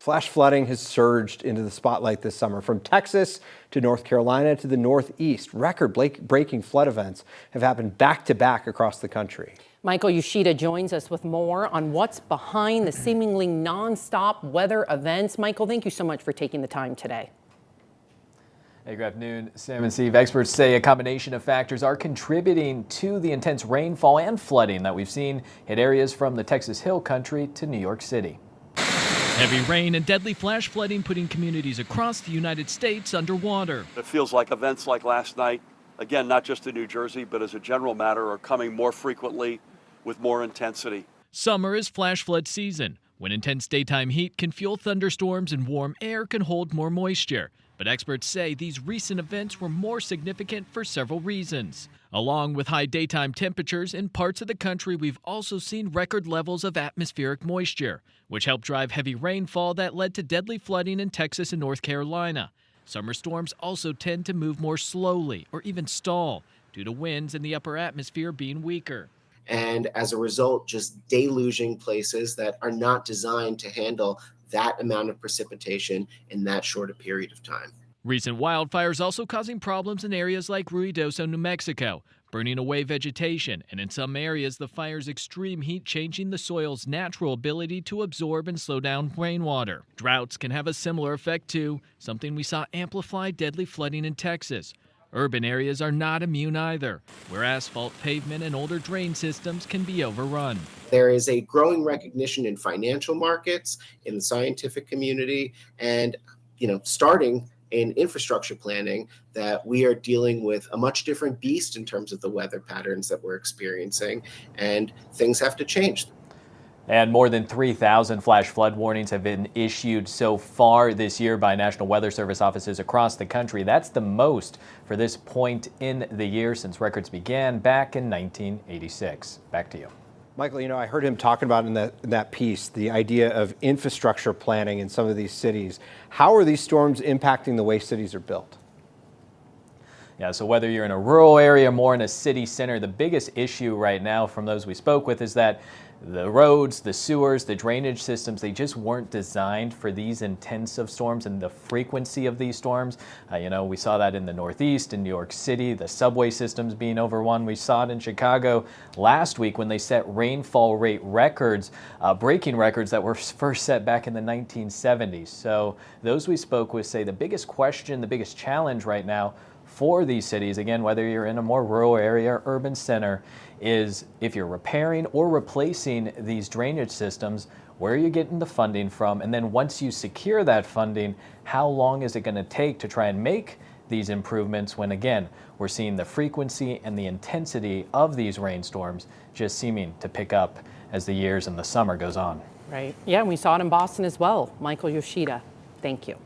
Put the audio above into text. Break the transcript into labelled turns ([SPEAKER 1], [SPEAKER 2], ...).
[SPEAKER 1] Flash flooding has surged into the spotlight this summer. From Texas to North Carolina to the Northeast, record-breaking flood events have happened back-to-back across the country.
[SPEAKER 2] Michael Yoshida joins us with more on what's behind the seemingly non-stop weather events. Michael, thank you so much for taking the time today.
[SPEAKER 3] Hey, good afternoon, Sam and Steve. Experts say a combination of factors are contributing to the intense rainfall and flooding that we've seen hit areas from the Texas Hill Country to New York City.
[SPEAKER 4] Heavy rain and deadly flash flooding putting communities across the United States underwater.
[SPEAKER 5] It feels like events like last night, again, not just in New Jersey, but as a general matter, are coming more frequently with more intensity.
[SPEAKER 4] Summer is flash flood season, when intense daytime heat can fuel thunderstorms and warm air can hold more moisture. But experts say these recent events were more significant for several reasons. Along with high daytime temperatures in parts of the country, we've also seen record levels of atmospheric moisture, which helped drive heavy rainfall that led to deadly flooding in Texas and North Carolina. Summer storms also tend to move more slowly or even stall due to winds in the upper atmosphere being weaker.
[SPEAKER 6] And as a result, just deluging places that are not designed to handle that amount of precipitation in that short a period of time.
[SPEAKER 4] Recent wildfires also causing problems in areas like Ruidoso, New Mexico, burning away vegetation, and in some areas the fire's extreme heat changing the soil's natural ability to absorb and slow down rainwater. Droughts can have a similar effect too, something we saw amplify deadly flooding in Texas. Urban areas are not immune either, where asphalt pavement and older drain systems can be overrun.
[SPEAKER 6] There is a growing recognition in financial markets, in the scientific community, and starting in infrastructure planning that we are dealing with a much different beast in terms of the weather patterns that we're experiencing, and things have to change.
[SPEAKER 3] And more than 3,000 flash flood warnings have been issued so far this year by National Weather Service offices across the country. That's the most for this point in the year since records began back in 1986. Back to you.
[SPEAKER 1] Michael, I heard him talking about in that piece, the idea of infrastructure planning in some of these cities. How are these storms impacting the way cities are built?
[SPEAKER 3] Yeah, so whether you're in a rural area or more in a city center, the biggest issue right now from those we spoke with is that the roads, the sewers, the drainage systems, they just weren't designed for these intensive storms and the frequency of these storms. We saw that in the Northeast, in New York City, the subway systems being overrun. We saw it in Chicago last week when they set rainfall rate records, breaking records that were first set back in the 1970s. So those we spoke with say the biggest question, the biggest challenge right now for these cities, again, whether you're in a more rural area or urban center, is if you're repairing or replacing these drainage systems, where are you getting the funding from? And then once you secure that funding, how long is it going to take to try and make these improvements when, again, we're seeing the frequency and the intensity of these rainstorms just seeming to pick up as the years and the summer goes on.
[SPEAKER 2] Right. Yeah, and we saw it in Boston as well. Michael Yoshida, thank you.